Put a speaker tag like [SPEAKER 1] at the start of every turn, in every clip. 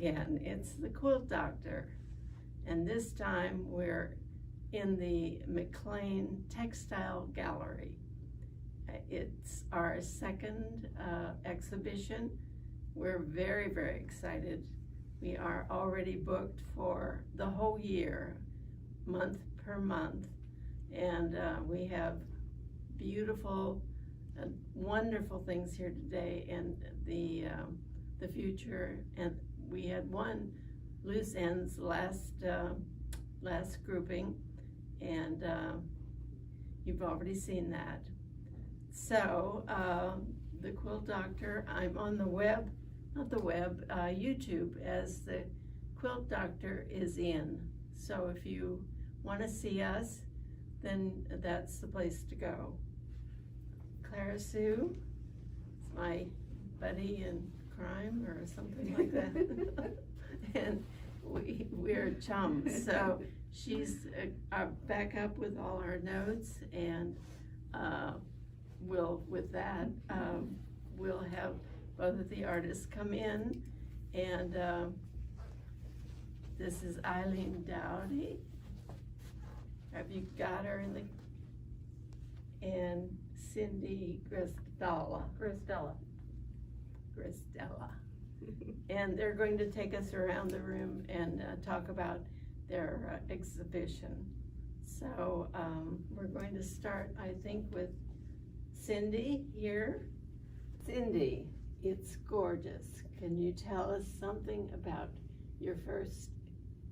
[SPEAKER 1] again. It's the Quilt Doctor, and this time we're in the McLean Textile Gallery. It's our second exhibition. We're very, very excited. We are already booked for the whole year, month per month, and we have beautiful and wonderful things here today, and the future. And we had one loose ends last grouping, and you've already seen that. So the Quilt Doctor, I'm on the web, not the web, YouTube, as the Quilt Doctor is in. So if you want to see us, then that's the place to go. Clara Sue is my buddy in crime or something like that. And we're chums. So she's back up with all our notes, and with that, we'll have both of the artists come in, and this is Eileen Doughty. Have you got her in the, and Cindy Grisdela. And they're going to take us around the room and talk about their exhibition. So we're going to start, I think, with Cindy here. Cindy, it's gorgeous. Can you tell us something about your first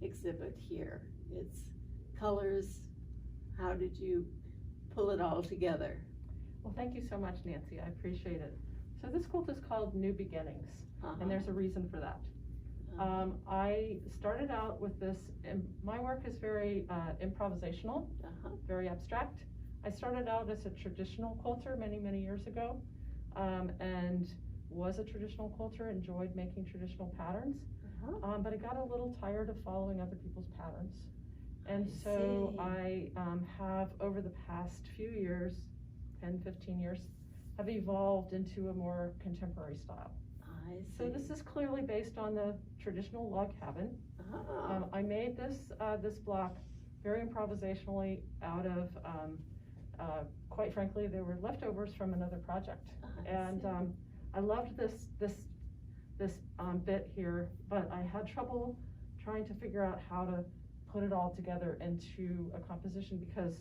[SPEAKER 1] exhibit here? It's colors. How did you pull it all together?
[SPEAKER 2] Well, thank you so much, Nancy. I appreciate it. So this quilt is called New Beginnings, and there's a reason for that. I started out with this, and my work is very improvisational, very abstract. I started out as a traditional quilter many, many years ago, and was a traditional quilter, enjoyed making traditional patterns, but I got a little tired of following other people's patterns. And so I have, over the past few years, 10, 15 years, have evolved into a more contemporary style. So this is clearly based on the traditional log cabin. I made this block very improvisationally out of, quite frankly, they were leftovers from another project. And I loved this bit here, but I had trouble trying to figure out how to put it all together into a composition, because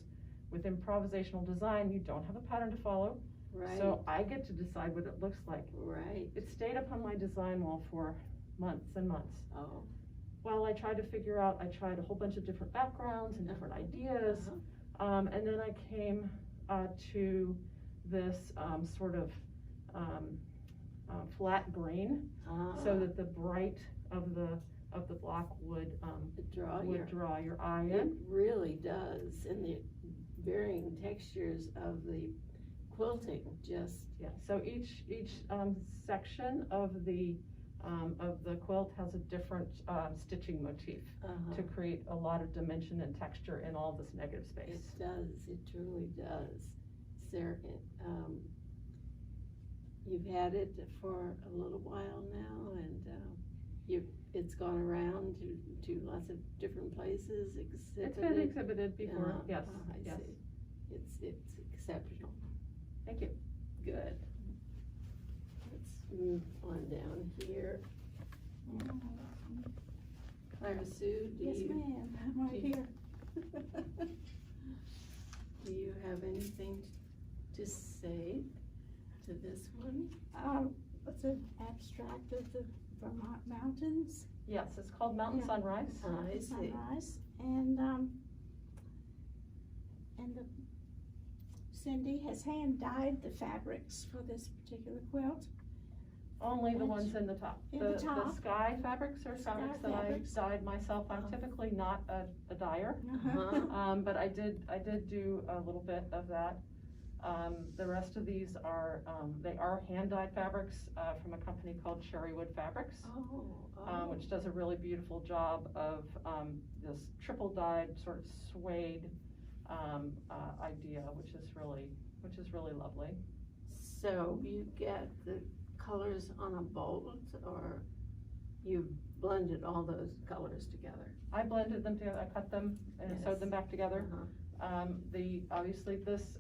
[SPEAKER 2] with improvisational design, you don't have a pattern to follow.
[SPEAKER 1] Right.
[SPEAKER 2] So I get to decide what it looks like.
[SPEAKER 1] Right.
[SPEAKER 2] It stayed up on my design wall for months and months.
[SPEAKER 1] Oh.
[SPEAKER 2] Well, I tried to figure out, I tried a whole bunch of different backgrounds and different ideas. And then I came to this sort of flat green, so that the bright of the block would draw your eye in.
[SPEAKER 1] It really does, and the varying textures of the quilting just.
[SPEAKER 2] Yeah. So each section of the quilt has a different stitching motif to create a lot of dimension and texture in all this negative space.
[SPEAKER 1] It does. It truly does. Sarah, you've had it for a little while now, and it's gone around to lots of different places. Exhibited.
[SPEAKER 2] It's been exhibited before. Yes.
[SPEAKER 1] I see. It's exceptional.
[SPEAKER 2] Thank you.
[SPEAKER 1] Good. Let's move on down here. Clara Sue,
[SPEAKER 3] Yes, ma'am. I'm right here.
[SPEAKER 1] Do you have anything to say to this one?
[SPEAKER 3] It's an abstract of the Vermont mountains.
[SPEAKER 2] Yes, it's called Mountain Sunrise.
[SPEAKER 1] I see.
[SPEAKER 3] Sunrise, and Cindy has hand dyed the fabrics for this particular quilt.
[SPEAKER 2] Only the ones in the top. The sky fabrics are fabrics that I dyed myself. I'm typically not a dyer, but I did do a little bit of that. The rest of these are they are hand dyed fabrics from a company called Cherrywood Fabrics, which does a really beautiful job of this triple dyed sort of suede idea, which is really lovely.
[SPEAKER 1] So you get the colors on a bolt, or you blended all those colors together.
[SPEAKER 2] I blended them together, I cut them and
[SPEAKER 1] Yes.
[SPEAKER 2] sewed them back together.
[SPEAKER 1] Uh-huh.
[SPEAKER 2] Obviously this,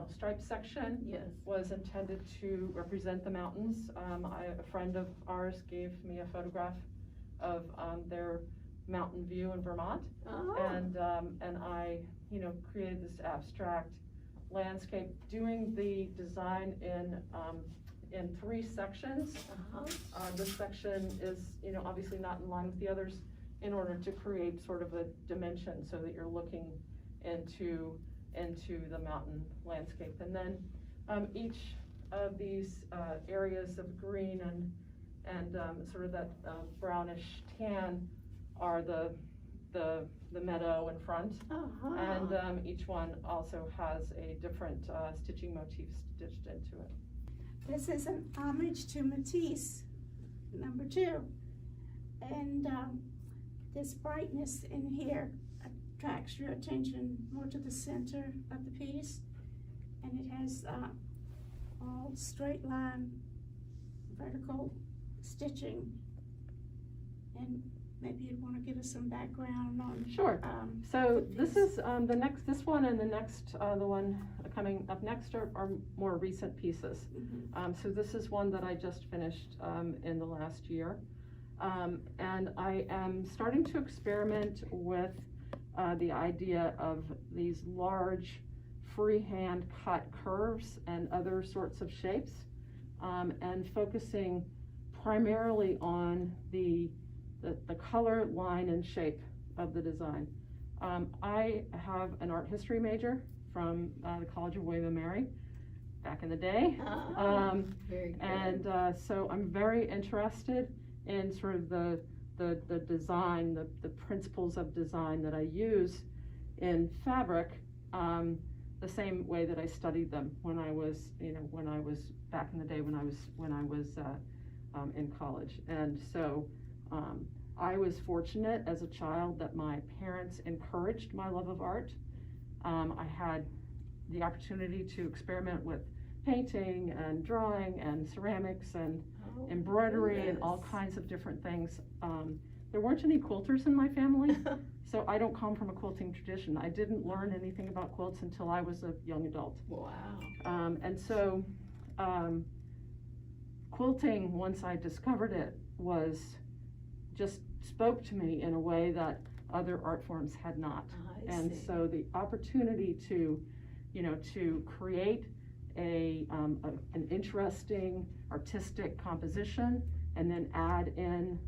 [SPEAKER 2] striped section
[SPEAKER 1] Yes.
[SPEAKER 2] was intended to represent the mountains. A friend of ours gave me a photograph of their mountain view in Vermont,
[SPEAKER 1] Oh.
[SPEAKER 2] and I, created this abstract landscape, doing the design in 3 sections.
[SPEAKER 1] Uh-huh.
[SPEAKER 2] This section is, obviously not in line with the others, in order to create sort of a dimension so that you're looking into the mountain landscape. And then each of these areas of green and sort of that brownish tan are the meadow in front.
[SPEAKER 1] Uh-huh.
[SPEAKER 2] And each one also has a different stitching motif stitched into it.
[SPEAKER 3] This is an homage to Matisse, number 2. And this brightness in here attracts your attention more to the center of the piece. And it has all straight line, vertical stitching. And maybe you'd want to give us some background on.
[SPEAKER 2] Sure. So this is this one and the next, the one coming up next are more recent pieces.
[SPEAKER 3] Mm-hmm.
[SPEAKER 2] So this is one that I just finished in the last year. And I am starting to experiment with the idea of these large freehand cut curves and other sorts of shapes, and focusing primarily on the color, line, and shape of the design. I have an art history major from the College of William & Mary back in the day.
[SPEAKER 1] Very good.
[SPEAKER 2] And so I'm very interested in sort of the design, the principles of design that I use in fabric, the same way that I studied them when I was back in the day when I was in college. And so I was fortunate as a child that my parents encouraged my love of art. I had the opportunity to experiment with painting and drawing and ceramics and embroidery and all kinds of different things. There weren't any quilters in my family, so I don't come from a quilting tradition. I didn't learn anything about quilts until I was a young adult.
[SPEAKER 1] Wow.
[SPEAKER 2] And so quilting, once I discovered it, just spoke to me in a way that other art forms had not. And so the opportunity to create an interesting artistic composition and then add in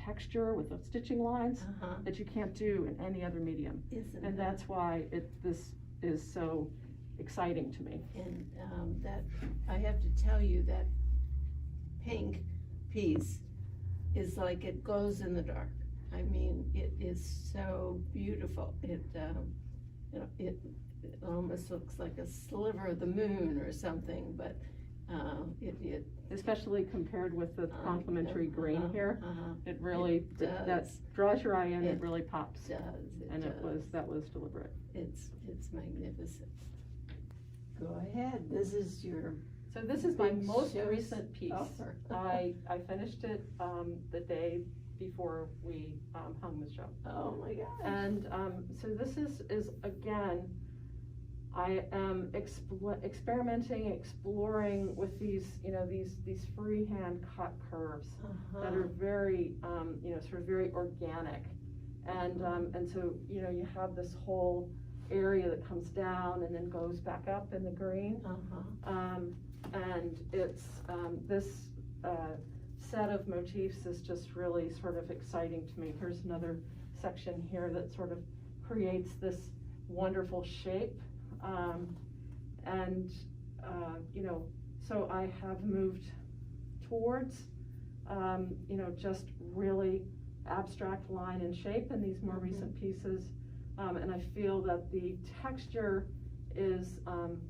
[SPEAKER 2] texture with the stitching lines that you can't do in any other medium. And that's why this is so exciting to me.
[SPEAKER 1] And that I have to tell you that pink piece is like it glows in the dark. I mean, it is so beautiful. It almost looks like a sliver of the moon or something, but it
[SPEAKER 2] especially compared with the complementary green here, it really
[SPEAKER 1] does.
[SPEAKER 2] That draws your eye in. It really pops.
[SPEAKER 1] Does.
[SPEAKER 2] And that was deliberate.
[SPEAKER 1] It's magnificent. Go ahead. This is your.
[SPEAKER 2] So this is my
[SPEAKER 1] big
[SPEAKER 2] most
[SPEAKER 1] shows
[SPEAKER 2] recent piece.
[SPEAKER 1] offer.
[SPEAKER 2] I finished it the day before we hung the show.
[SPEAKER 1] Oh my gosh.
[SPEAKER 2] And so this is again, I am exploring with these freehand cut curves that are very sort of very organic, and so you have this whole area that comes down and then goes back up in the green, and it's this set of motifs is just really sort of exciting to me. Here's another section here that sort of creates this wonderful shape. So I have moved towards, just really abstract line and shape in these more recent pieces. And I feel that the texture is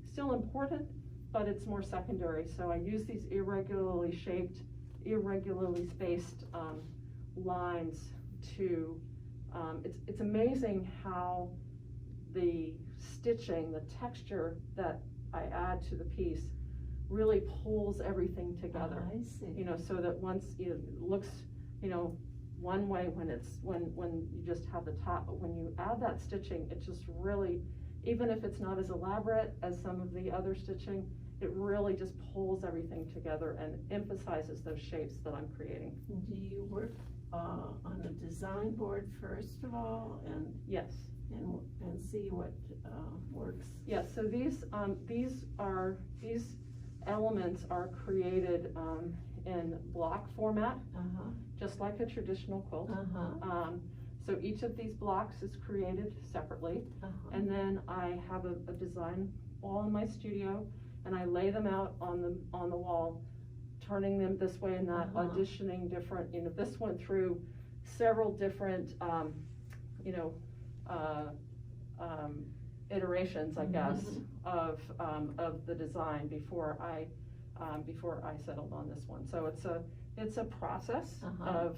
[SPEAKER 2] still important, but it's more secondary. So I use these irregularly shaped, irregularly spaced lines to, it's amazing how the stitching, the texture that I add to the piece really pulls everything together.
[SPEAKER 1] I see.
[SPEAKER 2] So that once it looks, one way when you just have the top, but when you add that stitching, it just really, even if it's not as elaborate as some of the other stitching, it really just pulls everything together and emphasizes those shapes that I'm creating.
[SPEAKER 1] Do you work on a design board first of all, and
[SPEAKER 2] Yes.
[SPEAKER 1] and see what works?
[SPEAKER 2] Yes, so these elements are created in block format, just like a traditional quilt. So each of these blocks is created separately, and then I have a design wall in my studio, and I lay them out on the wall, turning them this way and that, auditioning different, this went through several different, iterations, I guess, of the design before I settled on this one. So it's a process of,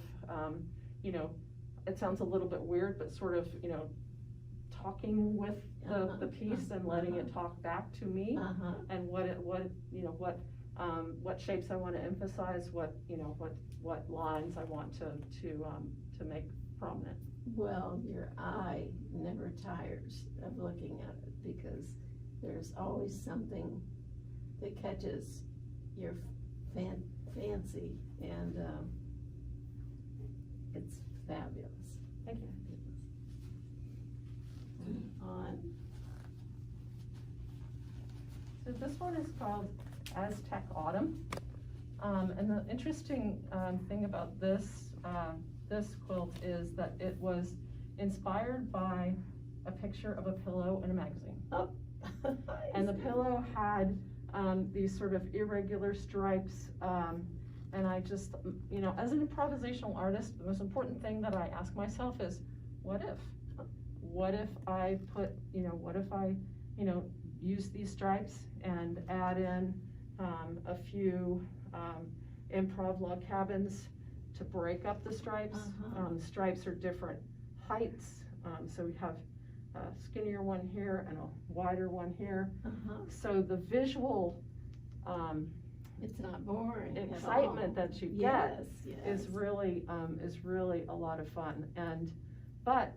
[SPEAKER 2] it sounds a little bit weird, but sort of, talking with the piece and letting it talk back to me, and what shapes I want to emphasize, what lines I want to make prominent.
[SPEAKER 1] Well, your eye never tires of looking at it, because there's always something that catches your fancy, and it's fabulous.
[SPEAKER 2] Thank you. So this one is called Aztec Autumn, and the interesting thing about this quilt is that it was inspired by a picture of a pillow in a magazine.
[SPEAKER 1] Oh.
[SPEAKER 2] And the pillow had these sort of irregular stripes, and I just, as an improvisational artist, the most important thing that I ask myself is, what if I put, what if I, use these stripes and add in a few improv log cabins to break up the stripes. Stripes are different heights, so we have a skinnier one here and a wider one here. So the visual
[SPEAKER 1] it's not boring
[SPEAKER 2] excitement that you get is really a lot of fun, but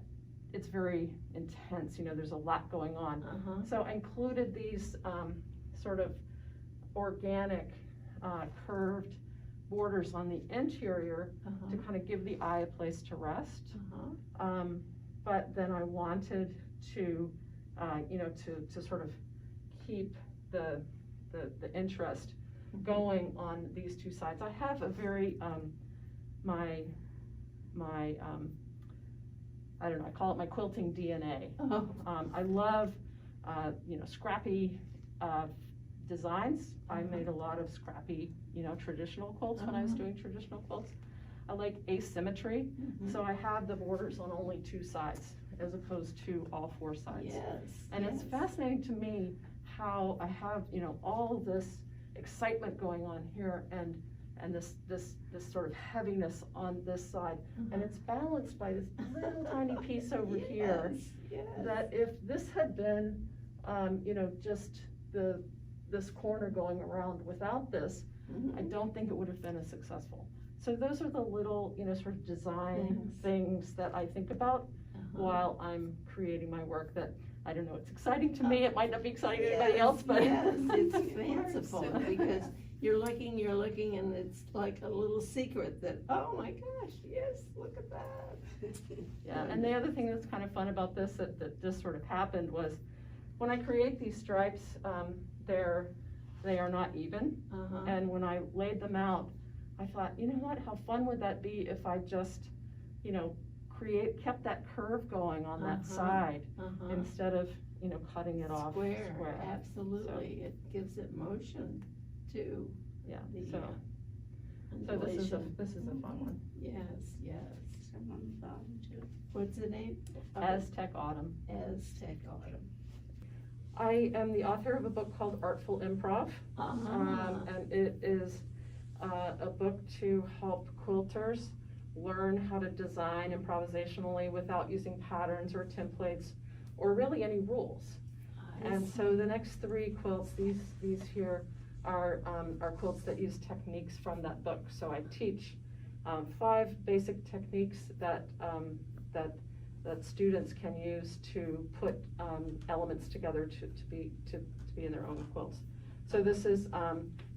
[SPEAKER 2] it's very intense. There's a lot going on. So I included these sort of organic curved borders on the interior to kind of give the eye a place to rest. But then I wanted to, to sort of keep the interest going on these two sides. I have a very, I don't know, I call it my quilting DNA. I love, scrappy designs. I made a lot of scrappy, traditional quilts when I was doing traditional quilts. I like asymmetry, so I have the borders on only two sides as opposed to all four sides. And it's fascinating to me how I have, all this excitement going on here and this sort of heaviness on this side, and it's balanced by this little tiny piece over here. That if this had been, just this corner going around without this, I don't think it would have been as successful. So those are the little, sort of design things that I think about while I'm creating my work. That I don't know, it's exciting to me. It might not be exciting to anybody else, but
[SPEAKER 1] it's fanciful because you're looking, and it's like a little secret that, oh my gosh, yes, look at that.
[SPEAKER 2] Yeah, and the other thing that's kind of fun about this that just sort of happened was when I create these stripes, they are not even, and when I laid them out, I thought, you know what, how fun would that be if I just, kept that curve going on that side instead of, cutting it off square.
[SPEAKER 1] Absolutely, so it gives it motion to
[SPEAKER 2] so this is a fun one.
[SPEAKER 1] Yes. What's the name?
[SPEAKER 2] Aztec Autumn.
[SPEAKER 1] Aztec Autumn.
[SPEAKER 2] I am the author of a book called Artful Improv, and it is a book to help quilters learn how to design improvisationally without using patterns or templates or really any rules. And so the next three quilts, these here, are quilts that use techniques from that book. So I teach 5 basic techniques that students can use to put elements together to be in their own quilts. So this is,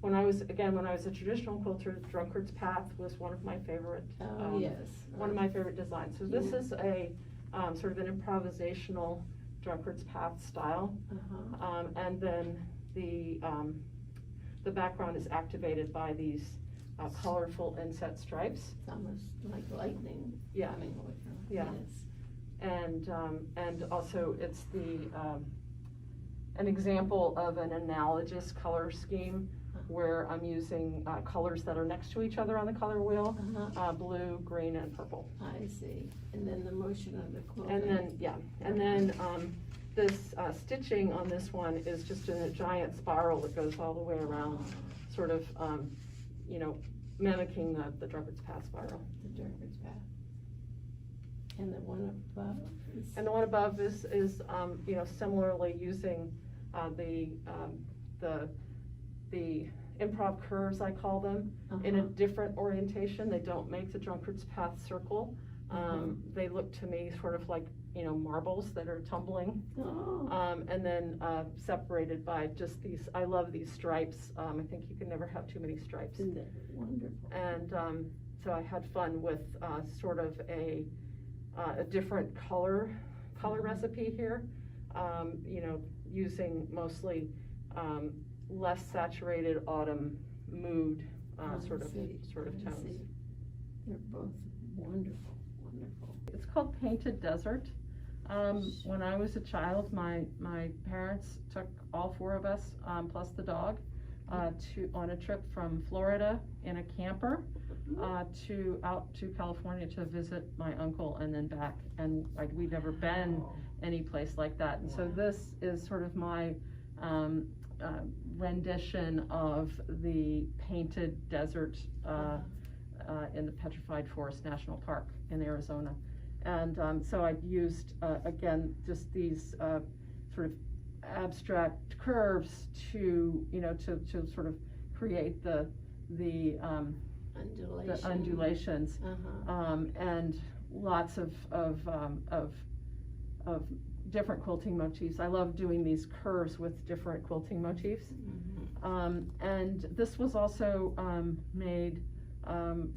[SPEAKER 2] when I was a traditional quilter, Drunkard's Path was one of my favorite, one of my favorite designs. So this is a sort of an improvisational Drunkard's Path style, and then the background is activated by these colorful inset stripes.
[SPEAKER 1] It's almost like lightning.
[SPEAKER 2] Yeah.
[SPEAKER 1] Coming over.
[SPEAKER 2] Yeah.
[SPEAKER 1] Yes.
[SPEAKER 2] And also it's an example of an analogous color scheme where I'm using colors that are next to each other on the color wheel, blue, green, and purple.
[SPEAKER 1] I see. And then the motion of the quilt.
[SPEAKER 2] And then, this stitching on this one is just in a giant spiral that goes all the way around, sort of, mimicking the Drunkard's Path spiral.
[SPEAKER 1] The Drunkard's Path. And the one above is?
[SPEAKER 2] And the one above is similarly using the improv curves, I call them, in a different orientation. They don't make the Drunkard's Path circle. They look to me sort of like, marbles that are tumbling. And then separated by just these, I love these stripes. I think you can never have too many stripes.
[SPEAKER 1] They're wonderful.
[SPEAKER 2] And so I had fun with sort of a different color recipe here, using mostly less saturated autumn mood sort of tones.
[SPEAKER 1] They're both wonderful, wonderful.
[SPEAKER 2] It's called Painted Desert. When I was a child, my parents took all 4 of us, plus the dog, on a trip from Florida in a camper out to California to visit my uncle and then back. And we'd never been any place like that. And so this is sort of my rendition of the Painted Desert in the Petrified Forest National Park in Arizona. And so I used, again, just these sort of abstract curves to sort of create the undulations, and lots of different quilting motifs. I love doing these curves with different quilting motifs. And this was also made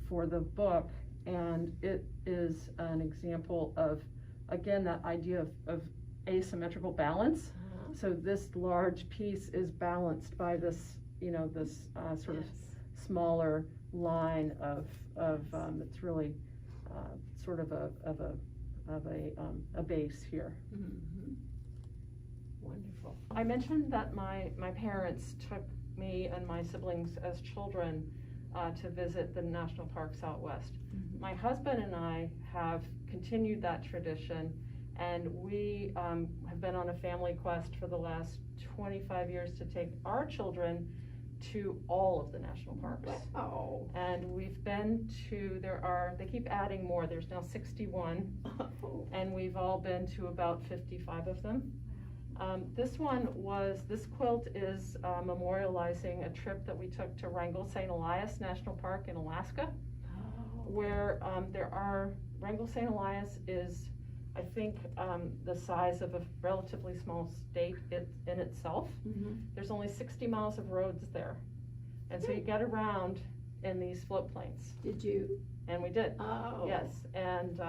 [SPEAKER 2] for the book, and it is an example of, again, that idea of asymmetrical balance. So this large piece is balanced by this, this sort of smaller line of it's really sort of a base here.
[SPEAKER 1] Wonderful.
[SPEAKER 2] I mentioned that my parents took me and my siblings as children to visit the national parks out west. My husband and I have continued that tradition, and we have been on a family quest for the last 25 years to take our children to all of the national parks.
[SPEAKER 1] Wow.
[SPEAKER 2] And we've been to, they keep adding more, there's now 61, and we've all been to about 55 of them. This quilt is memorializing a trip that we took to Wrangell St. Elias National Park in Alaska, where Wrangell St. Elias is, I think, the size of a relatively small state in itself. There's only 60 miles of roads there. And so you get around in these floatplanes.
[SPEAKER 1] Did you?
[SPEAKER 2] And we did.
[SPEAKER 1] Oh.
[SPEAKER 2] Yes. And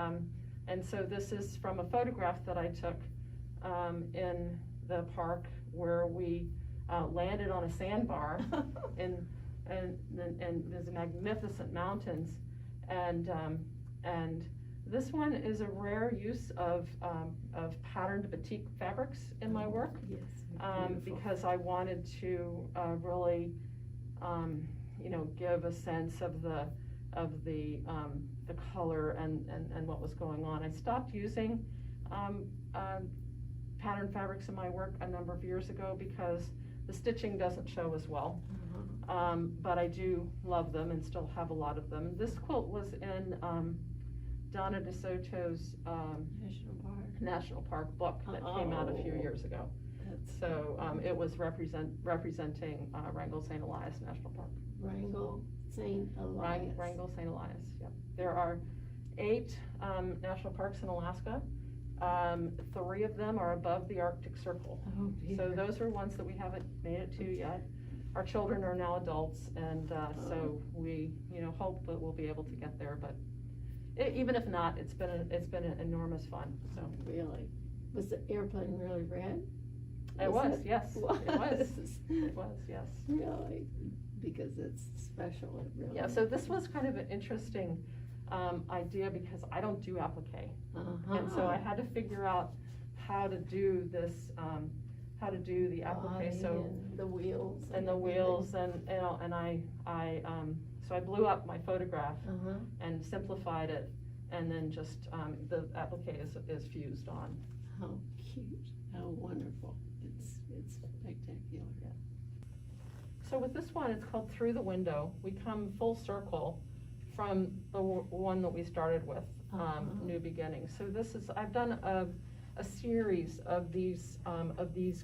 [SPEAKER 2] so this is from a photograph that I took in the park where we landed on a sandbar and there's magnificent mountains, and this one is a rare use of patterned batik fabrics in my work.
[SPEAKER 1] Yes.
[SPEAKER 2] Because I wanted to really give a sense of the color and what was going on. I stopped using patterned fabrics in my work a number of years ago because the stitching doesn't show as well. But I do love them and still have a lot of them. This quilt was in Donna DeSoto's National Park book that came out a few years ago. So it was representing Wrangell St. Elias National Park.
[SPEAKER 1] Wrangell St. Elias.
[SPEAKER 2] Wrangell St. Elias, yep. There are 8 national parks in Alaska. 3 of them are above the Arctic Circle.
[SPEAKER 1] Oh, dear.
[SPEAKER 2] So those are ones that we haven't made it to yet. Our children are now adults, and so we, hope that we'll be able to get there. But even if not, it's been an enormous fun. So
[SPEAKER 1] Really? Was the airplane really red?
[SPEAKER 2] it was, yes.
[SPEAKER 1] Was.
[SPEAKER 2] It was. It was, yes.
[SPEAKER 1] Really? Because it's special, it really.
[SPEAKER 2] Yeah. So this was kind of an interesting idea because I don't do applique, and so I had to figure out how to do this. How to do the applique, so
[SPEAKER 1] and the wheels
[SPEAKER 2] and the wheels, and so I blew up my photograph and simplified it, and then just the applique is fused on.
[SPEAKER 1] How cute! How wonderful! It's spectacular.
[SPEAKER 2] Yeah. So with this one, it's called Through the Window. We come full circle from the one that we started with, New Beginnings. So this is I've done a series of these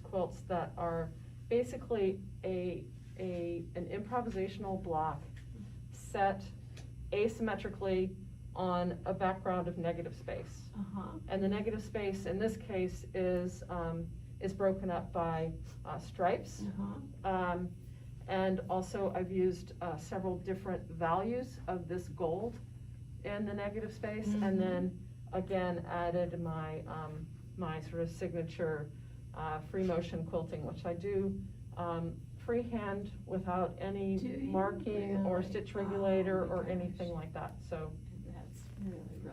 [SPEAKER 2] quilts that are basically an improvisational block set asymmetrically on a background of negative space. And the negative space in this case is broken up by stripes. And also I've used several different values of this gold in the negative space, and then again added my sort of signature free motion quilting, which I do freehand without any marking or stitch regulator or anything like that. So
[SPEAKER 1] that's really good.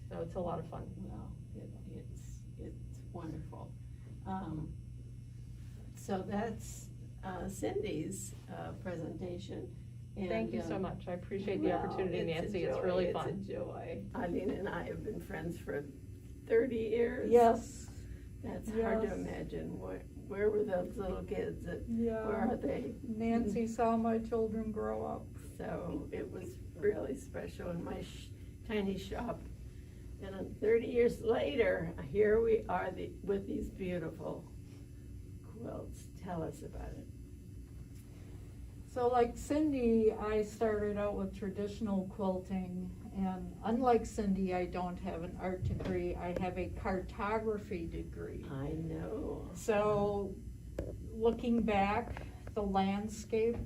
[SPEAKER 2] So it's a lot of fun.
[SPEAKER 1] Well, it's wonderful. So that's Cindy's presentation. And,
[SPEAKER 2] thank you so much. I appreciate the opportunity, Nancy. It's really fun.
[SPEAKER 1] It's a joy. Eileen and I have been friends for 30 years.
[SPEAKER 4] Yes.
[SPEAKER 1] That's hard to imagine. Where were those little kids? Where are they?
[SPEAKER 4] Nancy saw my children grow up.
[SPEAKER 1] So it was really special in my tiny shop. And 30 years later, here we are with these beautiful quilts. Tell us about it.
[SPEAKER 4] So like Cindy, I started out with traditional quilting, and unlike Cindy, I don't have an art degree. I have a cartography degree.
[SPEAKER 1] I know.
[SPEAKER 4] So looking back, the landscape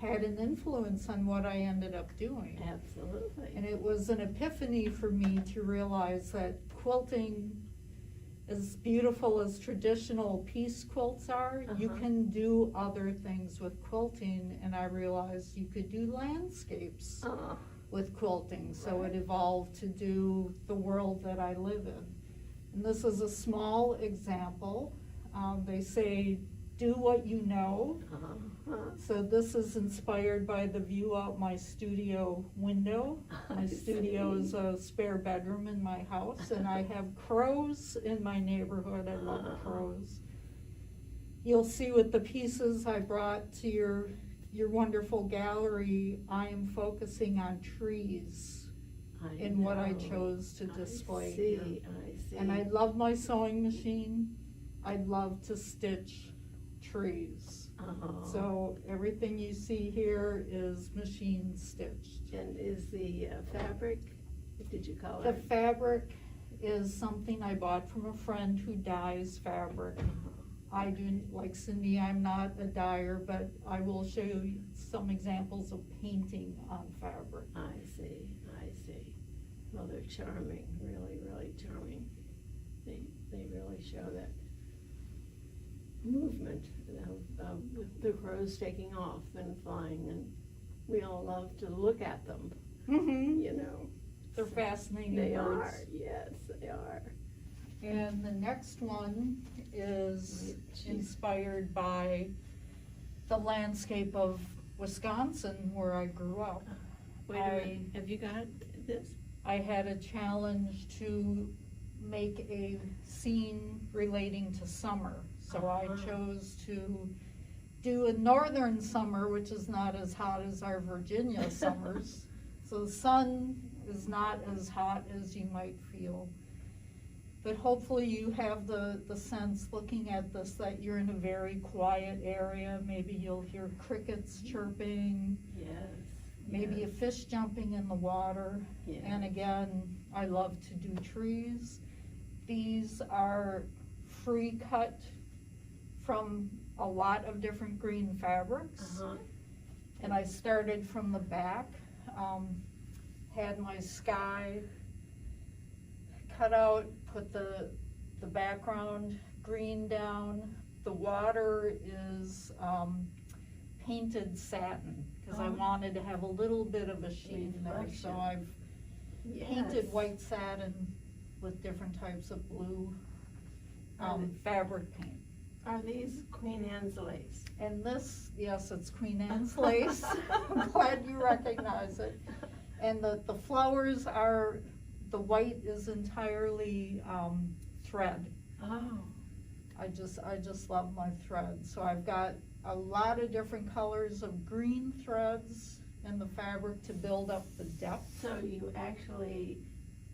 [SPEAKER 4] had an influence on what I ended up doing.
[SPEAKER 1] Absolutely.
[SPEAKER 4] And it was an epiphany for me to realize that quilting, as beautiful as traditional piece quilts are, you can do other things with quilting, and I realized you could do landscapes with quilting, so it evolved to do the world that I live in. And this is a small example. They say, do what you know. So this is inspired by the view out my studio window. My studio is a spare bedroom in my house, and I have crows in my neighborhood. I love crows. You'll see with the pieces I brought to your wonderful gallery, I am focusing on trees in what I chose to display here.
[SPEAKER 1] I see.
[SPEAKER 4] And I love my sewing machine. I love to stitch trees. So everything you see here is machine stitched.
[SPEAKER 1] And is the fabric, what did you call
[SPEAKER 4] The
[SPEAKER 1] it?
[SPEAKER 4] fabric is something I bought from a friend who dyes fabric. I do, like Cindy, I'm not a dyer, but I will show you some examples of painting on fabric.
[SPEAKER 1] I see. Well, they're charming, really, really charming. They really show that movement with the crows taking off and flying, and we all love to look at them, you know.
[SPEAKER 4] They're fascinating
[SPEAKER 1] They
[SPEAKER 4] birds.
[SPEAKER 1] are, yes, they are.
[SPEAKER 4] And the next one is inspired by the landscape of Wisconsin, where I grew up.
[SPEAKER 1] Wait a minute, have you got this?
[SPEAKER 4] I had a challenge to make a scene relating to summer. So I chose to do a northern summer, which is not as hot as our Virginia summers. So the sun is not as hot as you might feel. But hopefully you have the sense looking at this that you're in a very quiet area. Maybe you'll hear crickets chirping,
[SPEAKER 1] Yes.
[SPEAKER 4] maybe a fish jumping in the water.
[SPEAKER 1] Yes.
[SPEAKER 4] And again, I love to do trees. These are free cut from a lot of different green fabrics.
[SPEAKER 1] Uh-huh.
[SPEAKER 4] And I started from the back, had my sky cut out, put the background green down. The water is painted satin, because I wanted to have a little bit of a sheen there. So I've painted white satin with different types of blue fabric paint.
[SPEAKER 1] Are these Queen Anne's lace?
[SPEAKER 4] And this, yes, it's Queen Anne's lace. I'm glad you recognize it. And the flowers are, the white is entirely thread.
[SPEAKER 1] Oh.
[SPEAKER 4] I just love my thread. So I've got a lot of different colors of green threads in the fabric to build up the depth.
[SPEAKER 1] So you actually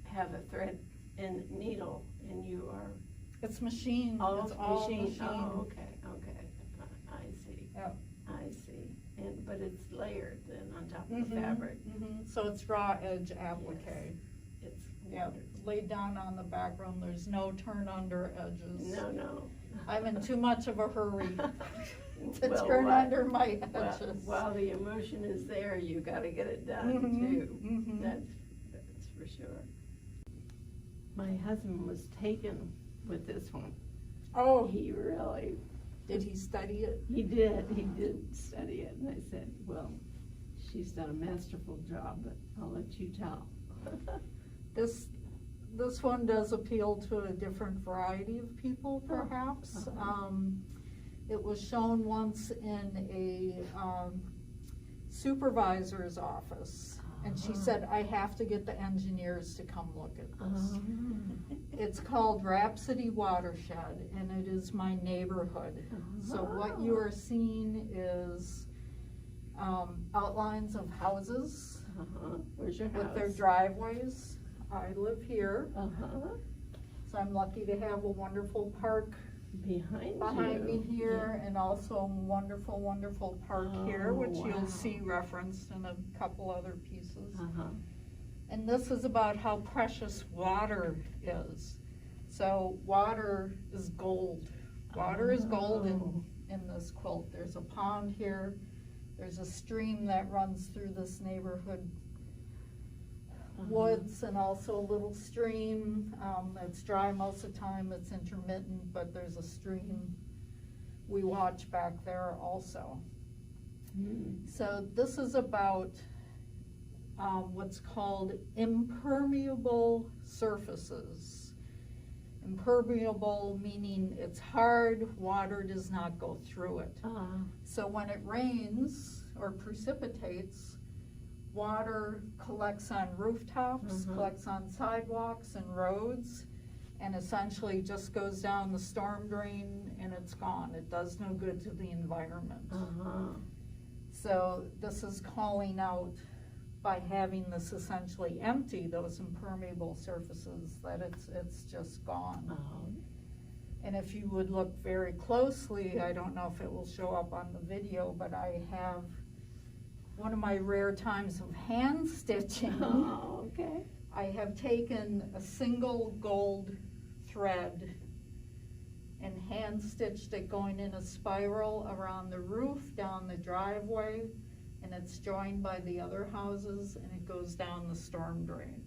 [SPEAKER 1] have a thread and needle, and you are.
[SPEAKER 4] It's machine.
[SPEAKER 1] Oh,
[SPEAKER 4] it's all machine.
[SPEAKER 1] Oh, okay, okay. I see.
[SPEAKER 4] Yep.
[SPEAKER 1] I see. But it's layered then on top of the fabric.
[SPEAKER 4] So it's raw edge applique.
[SPEAKER 1] Yes. It's
[SPEAKER 4] Yep, laid down on the background. There's no turn under edges.
[SPEAKER 1] No.
[SPEAKER 4] I'm in too much of a hurry to
[SPEAKER 1] Well,
[SPEAKER 4] turn under my edges.
[SPEAKER 1] While the emotion is there, you gotta get it done too. That's for sure. My husband was taken with this one.
[SPEAKER 4] Oh,
[SPEAKER 1] He really,
[SPEAKER 4] did he study it?
[SPEAKER 1] he did study it, and I said, well, she's done a masterful job, but I'll let you tell.
[SPEAKER 4] This one does appeal to a different variety of people, perhaps. It was shown once in a supervisor's office, and she said, I have to get the engineers to come look at this. It's called Rhapsody Watershed, and it is my neighborhood. So what you are seeing is outlines of houses
[SPEAKER 1] Where's your house?
[SPEAKER 4] with their driveways. I live here,
[SPEAKER 1] Uh-huh.
[SPEAKER 4] so I'm lucky to have a wonderful park
[SPEAKER 1] Behind
[SPEAKER 4] me
[SPEAKER 1] you.
[SPEAKER 4] here, and also a wonderful, wonderful park here,
[SPEAKER 1] Oh,
[SPEAKER 4] which
[SPEAKER 1] wow.
[SPEAKER 4] you'll see referenced in a couple other pieces.
[SPEAKER 1] Uh-huh.
[SPEAKER 4] And this is about how precious water is. So water is gold. Water is gold in this quilt. There's a pond here. There's a stream that runs through this neighborhood. Woods, and also a little stream that's dry most of the time. It's intermittent, but there's a stream we watch back there also. So this is about what's called impermeable surfaces. Impermeable meaning it's hard, water does not go through it. So when it rains or precipitates, water collects on rooftops, collects on sidewalks and roads, and essentially just goes down the storm drain and it's gone. It does no good to the environment. So this is calling out, by having this essentially empty, those impermeable surfaces, that it's just gone. And if you would look very closely, I don't know if it will show up on the video, but I have one of my rare times of hand stitching.
[SPEAKER 1] Oh, okay.
[SPEAKER 4] I have taken a single gold thread and hand stitched it going in a spiral around the roof, down the driveway, and it's joined by the other houses, and it goes down the storm drain.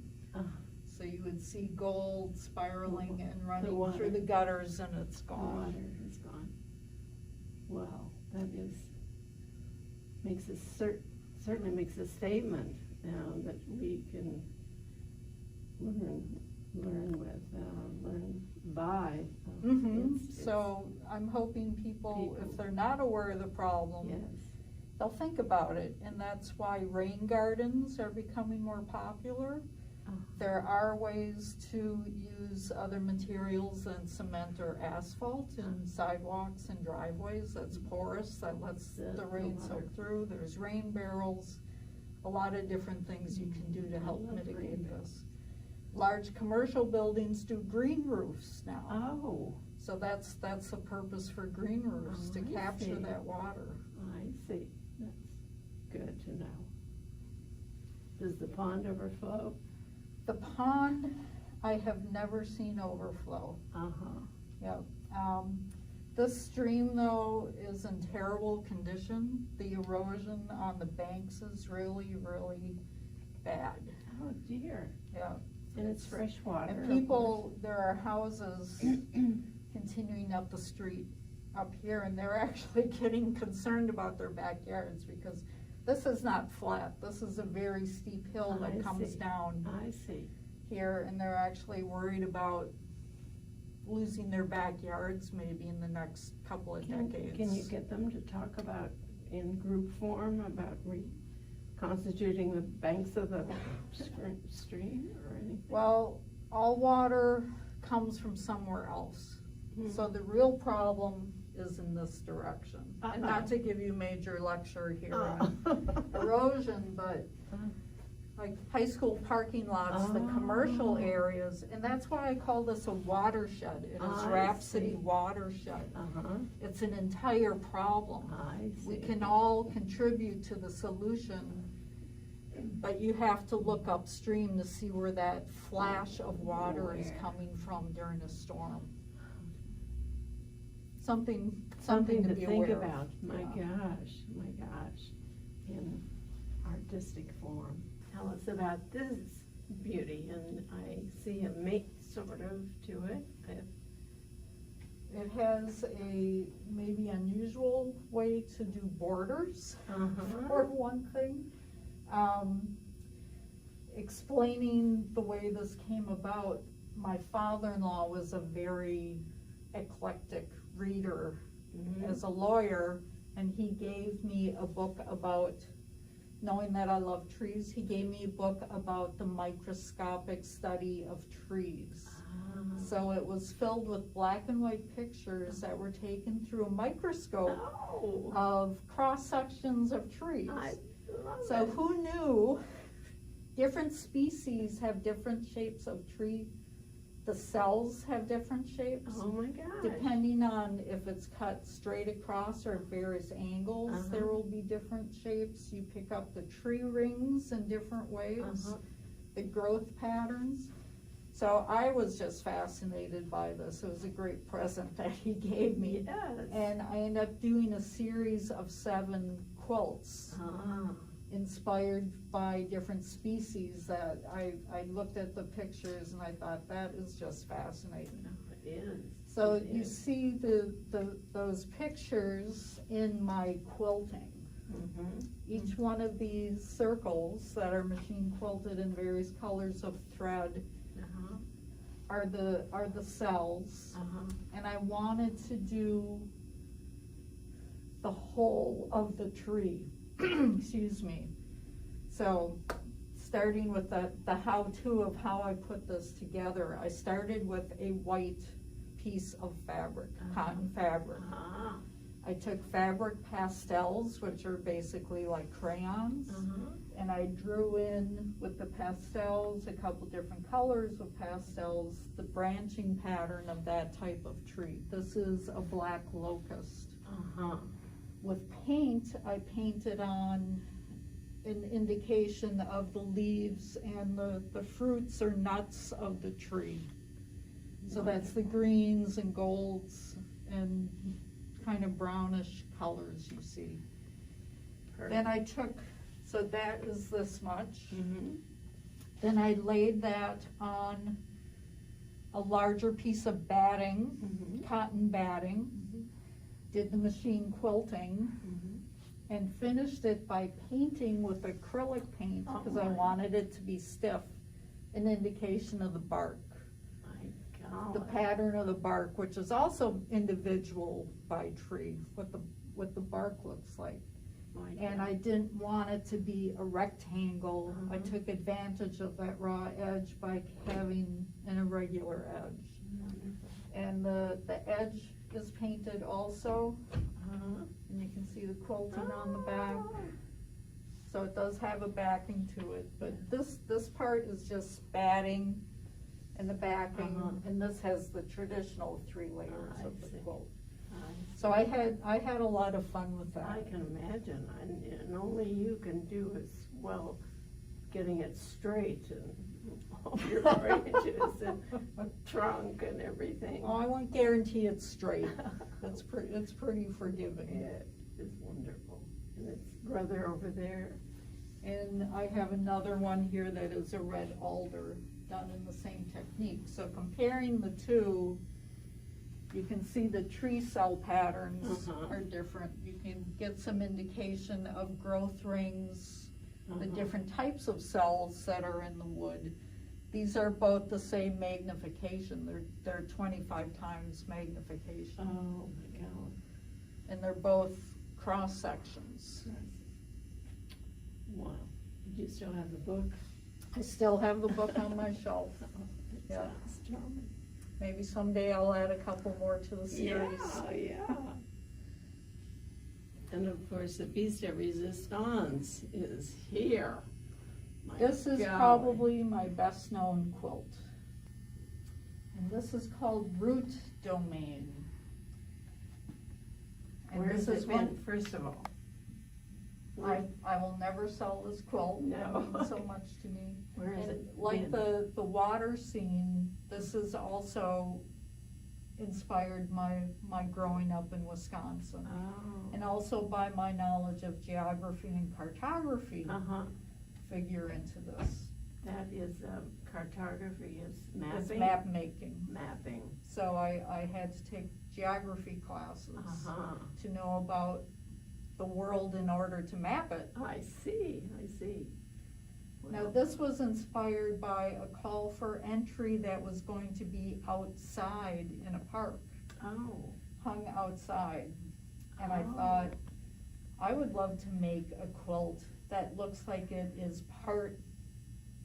[SPEAKER 4] So you would see gold spiraling and running through the gutters, and it's
[SPEAKER 1] The
[SPEAKER 4] gone.
[SPEAKER 1] water is gone. Wow, that certainly makes a statement now that we can learn by.
[SPEAKER 4] So I'm hoping people, if they're not aware of the problem,
[SPEAKER 1] Yes.
[SPEAKER 4] they'll think about it, and that's why rain gardens are becoming more popular. There are ways to use other materials than cement or asphalt in sidewalks and driveways that's porous, that lets the rain soak through. There's rain barrels, a lot of different things you can do to help mitigate this. large commercial buildings do green roofs now.
[SPEAKER 1] Oh,
[SPEAKER 4] So that's the purpose for green roofs, to
[SPEAKER 1] I
[SPEAKER 4] capture
[SPEAKER 1] see.
[SPEAKER 4] that water.
[SPEAKER 1] I see. That's good to know. Does the pond overflow?
[SPEAKER 4] The pond, I have never seen overflow.
[SPEAKER 1] Uh-huh.
[SPEAKER 4] Yep. This stream though is in terrible condition. The erosion on the banks is really, really bad.
[SPEAKER 1] Oh dear.
[SPEAKER 4] Yeah.
[SPEAKER 1] And it's fresh water.
[SPEAKER 4] And people, there are houses continuing up the street up here, and they're actually getting concerned about their backyards because this is not flat. This is a very steep hill
[SPEAKER 1] I
[SPEAKER 4] that comes
[SPEAKER 1] see.
[SPEAKER 4] down
[SPEAKER 1] I see.
[SPEAKER 4] here, and they're actually worried about losing their backyards maybe in the next couple of decades.
[SPEAKER 1] Can you get them to talk about, in group form, about reconstituting the banks of the stream or anything?
[SPEAKER 4] Well, all water comes from somewhere else. So the real problem is in this direction. And not to give you a major lecture here on erosion, but like high school parking lots, the commercial areas, and that's why I call this a watershed. It is
[SPEAKER 1] I
[SPEAKER 4] Rhapsody
[SPEAKER 1] see.
[SPEAKER 4] Watershed.
[SPEAKER 1] Uh-huh.
[SPEAKER 4] It's an entire problem.
[SPEAKER 1] I see.
[SPEAKER 4] We can all contribute to the solution, but you have to look upstream to see where that flash of water is
[SPEAKER 1] Where?
[SPEAKER 4] coming from during a storm. Something
[SPEAKER 1] to
[SPEAKER 4] be
[SPEAKER 1] think
[SPEAKER 4] aware of.
[SPEAKER 1] about. My
[SPEAKER 4] Yeah.
[SPEAKER 1] gosh, in artistic form. Tell us about this beauty, and I see a mate sort of to it.
[SPEAKER 4] It has a maybe unusual way to do borders, for one thing. Explaining the way this came about, my father-in-law was a very eclectic reader as a lawyer, and he gave me a book about, knowing that I love trees, he gave me a book about the microscopic study of trees. So it was filled with black and white pictures that were taken through a microscope
[SPEAKER 1] Oh,
[SPEAKER 4] of cross sections of trees.
[SPEAKER 1] I love
[SPEAKER 4] So
[SPEAKER 1] it.
[SPEAKER 4] who knew different species have different shapes of tree? The cells have different shapes.
[SPEAKER 1] Oh my gosh.
[SPEAKER 4] Depending on if it's cut straight across or at various angles, there will be different shapes. You pick up the tree rings in different ways, the growth patterns. So I was just fascinated by this. It was a great present that he gave me.
[SPEAKER 1] Yes.
[SPEAKER 4] And I ended up doing a series of 7 quilts inspired by different species that I looked at the pictures and I thought, that is just fascinating.
[SPEAKER 1] It is.
[SPEAKER 4] So
[SPEAKER 1] It
[SPEAKER 4] you
[SPEAKER 1] is.
[SPEAKER 4] see those pictures in my quilting. Each one of these circles that are machine quilted in various colors of thread are the cells. And I wanted to do the whole of the tree. Excuse me. So starting with the how-to of how I put this together, I started with a white piece of fabric, cotton fabric. I took fabric pastels, which are basically like crayons, and I drew in with the pastels, a couple different colors of pastels, the branching pattern of that type of tree. This is a black locust. With paint, I painted on an indication of the leaves and the fruits or nuts of the tree. So that's the greens and golds and kind of brownish colors you see. Then I took, so that is this much. Then I laid that on a larger piece of batting, cotton batting, did the machine quilting, and finished it by painting with acrylic paint because I wanted it to be stiff, an indication of the bark. The pattern of the bark, which is also individual by tree, what the bark looks like. And I didn't want it to be a rectangle. I took advantage of that raw edge by having an irregular edge. And the edge is painted also, and you can see the quilting on the back. So it does have a backing to it, but this part is just batting and the backing,
[SPEAKER 1] Uh-huh.
[SPEAKER 4] and this has the traditional 3 layers
[SPEAKER 1] I
[SPEAKER 4] of the
[SPEAKER 1] see.
[SPEAKER 4] quilt. So I had a lot of fun with that.
[SPEAKER 1] I can imagine, and only you can do as well getting it straight and all your branches and trunk and everything.
[SPEAKER 4] Oh, I won't guarantee it's straight. It's pretty forgiving.
[SPEAKER 1] It is wonderful. And it's brother over there.
[SPEAKER 4] And I have another one here that is a red alder done in the same technique. So comparing the two, you can see the tree cell patterns
[SPEAKER 1] Uh-huh.
[SPEAKER 4] are different. You can get some indication of growth rings, the
[SPEAKER 1] Uh-huh.
[SPEAKER 4] different types of cells that are in the wood. These are both the same magnification. They're 25 times magnification.
[SPEAKER 1] Oh my God.
[SPEAKER 4] And they're both cross sections.
[SPEAKER 1] Wow. Do you still have the book?
[SPEAKER 4] I still have the book on my shelf.
[SPEAKER 1] It
[SPEAKER 4] Yeah.
[SPEAKER 1] sounds charming.
[SPEAKER 4] Maybe someday I'll add a couple more to the series.
[SPEAKER 1] Yeah. And of course, the piece de resistance is here. My
[SPEAKER 4] This is
[SPEAKER 1] golly.
[SPEAKER 4] probably my best known quilt. And this is called Root Domain. And
[SPEAKER 1] Where
[SPEAKER 4] this
[SPEAKER 1] has
[SPEAKER 4] is
[SPEAKER 1] it
[SPEAKER 4] one,
[SPEAKER 1] been, first of all?
[SPEAKER 4] I will never sell this quilt.
[SPEAKER 1] No.
[SPEAKER 4] It means so much to me.
[SPEAKER 1] Where has
[SPEAKER 4] And
[SPEAKER 1] it
[SPEAKER 4] like
[SPEAKER 1] been?
[SPEAKER 4] the water scene, this is also inspired my growing up in Wisconsin.
[SPEAKER 1] Oh.
[SPEAKER 4] And also by my knowledge of geography and cartography
[SPEAKER 1] Uh-huh.
[SPEAKER 4] figure into this.
[SPEAKER 1] That is, cartography is mapping?
[SPEAKER 4] It's map making.
[SPEAKER 1] Mapping.
[SPEAKER 4] So I had to take geography classes
[SPEAKER 1] Uh-huh.
[SPEAKER 4] to know about the world in order to map it.
[SPEAKER 1] I see.
[SPEAKER 4] Now, this was inspired by a call for entry that was going to be outside in a park,
[SPEAKER 1] Oh.
[SPEAKER 4] hung outside. And I
[SPEAKER 1] Oh.
[SPEAKER 4] thought, I would love to make a quilt that looks like it is part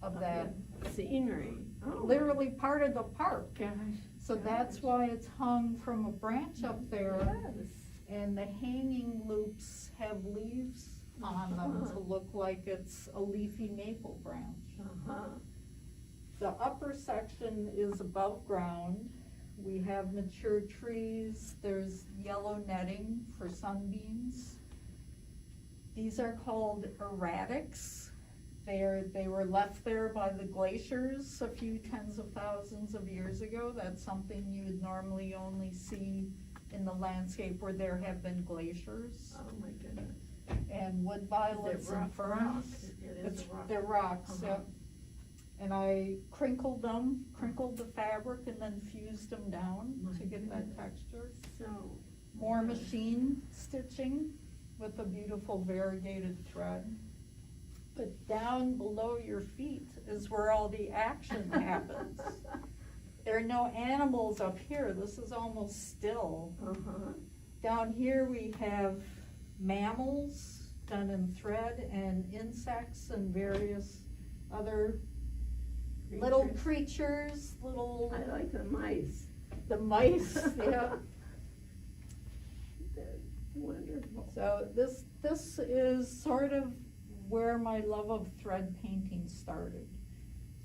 [SPEAKER 4] of that,
[SPEAKER 1] Scenery. Oh.
[SPEAKER 4] literally part of the park.
[SPEAKER 1] Gosh.
[SPEAKER 4] So that's why it's hung from a branch up there.
[SPEAKER 1] Yes.
[SPEAKER 4] And the hanging loops have leaves on them to look like it's a leafy maple branch.
[SPEAKER 1] Uh-huh.
[SPEAKER 4] The upper section is above ground. We have mature trees. There's yellow netting for sunbeams. These are called erratics. They were left there by the glaciers a few tens of thousands of years ago. That's something you would normally only see in the landscape where there have been glaciers.
[SPEAKER 1] Oh, my goodness.
[SPEAKER 4] And wood violets
[SPEAKER 1] Is it
[SPEAKER 4] and
[SPEAKER 1] rock?
[SPEAKER 4] ferns.
[SPEAKER 1] It is a rock.
[SPEAKER 4] They're rocks,
[SPEAKER 1] Uh-huh.
[SPEAKER 4] yep. And I crinkled the fabric and then fused them down
[SPEAKER 1] My
[SPEAKER 4] to get that
[SPEAKER 1] goodness.
[SPEAKER 4] texture.
[SPEAKER 1] So.
[SPEAKER 4] More machine stitching with a beautiful variegated thread. But down below your feet is where all the action happens. There are no animals up here. This is almost still.
[SPEAKER 1] Uh-huh.
[SPEAKER 4] Down here we have mammals done in thread and insects and various other little creatures, little,
[SPEAKER 1] I like the mice.
[SPEAKER 4] the mice, yeah.
[SPEAKER 1] They're wonderful.
[SPEAKER 4] So this is sort of where my love of thread painting started.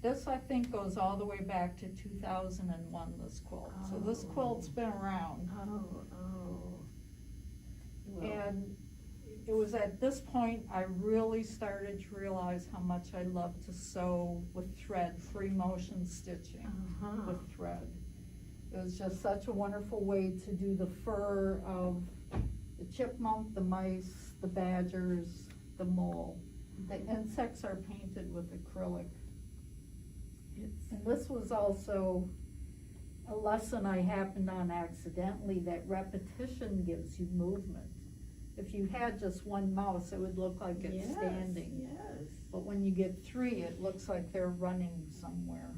[SPEAKER 4] This, I think, goes all the way back to 2001, this quilt. So this
[SPEAKER 1] Oh.
[SPEAKER 4] quilt's been around.
[SPEAKER 1] Oh. Well,
[SPEAKER 4] And it was at this point I really started to realize how much I love to sew with thread, free motion stitching
[SPEAKER 1] Uh-huh.
[SPEAKER 4] with thread. It was just such a wonderful way to do the fur of the chipmunk, the mice, the badgers, the mole. The insects are painted with acrylic.
[SPEAKER 1] It's,
[SPEAKER 4] And this was also a lesson I happened on accidentally, that repetition gives you movement. If you had just one mouse, it would look like it's
[SPEAKER 1] yes,
[SPEAKER 4] standing.
[SPEAKER 1] yes.
[SPEAKER 4] But when you get three, it looks like they're running somewhere.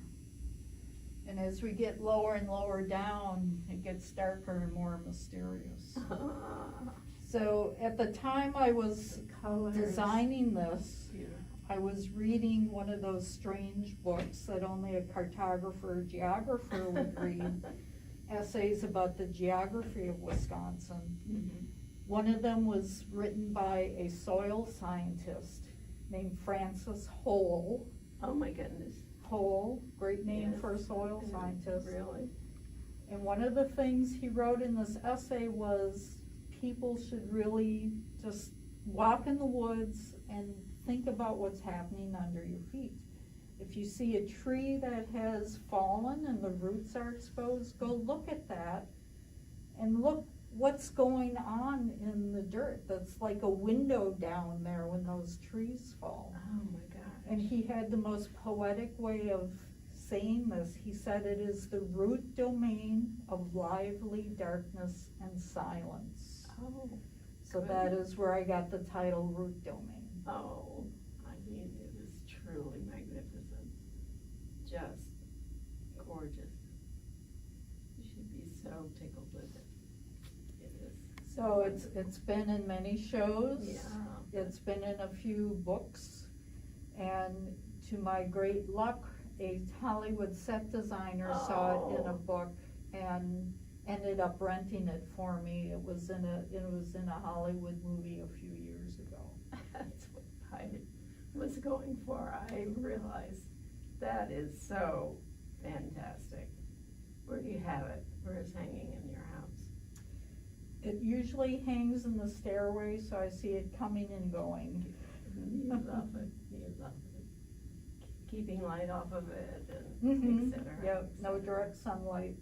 [SPEAKER 4] And as we get lower and lower down, it gets darker and more mysterious. So at the time I was
[SPEAKER 1] Colors.
[SPEAKER 4] designing this,
[SPEAKER 1] Beautiful.
[SPEAKER 4] I was reading one of those strange books that only a cartographer or geographer would read, essays about the geography of Wisconsin.
[SPEAKER 1] Mhm.
[SPEAKER 4] One of them was written by a soil scientist named Francis Hole.
[SPEAKER 1] Oh, my goodness.
[SPEAKER 4] Cole, great name
[SPEAKER 1] Yes.
[SPEAKER 4] for a soil scientist.
[SPEAKER 1] Really?
[SPEAKER 4] And one of the things he wrote in this essay was people should really just walk in the woods and think about what's happening under your feet. If you see a tree that has fallen and the roots are exposed, go look at that and look what's going on in the dirt. That's like a window down there when those trees fall.
[SPEAKER 1] Oh my gosh.
[SPEAKER 4] And he had the most poetic way of saying this. He said it is the root domain of lively darkness and silence.
[SPEAKER 1] Oh.
[SPEAKER 4] So that is where I got the title Root Domain.
[SPEAKER 1] Oh, I mean, it is truly magnificent. Just gorgeous. You should be so tickled with it. It is.
[SPEAKER 4] So it's been in many shows.
[SPEAKER 1] Yeah.
[SPEAKER 4] It's been in a few books. And to my great luck, a Hollywood set designer saw it in a book and ended up renting it for me. It was in a Hollywood movie a few years ago.
[SPEAKER 1] That's what I was going for. I realized that is so fantastic. Where do you have it? Where is hanging in your house?
[SPEAKER 4] It usually hangs in the stairway, so I see it coming and going.
[SPEAKER 1] You love it. You love it. Keeping light off of it and et cetera.
[SPEAKER 4] Yep, no direct sunlight.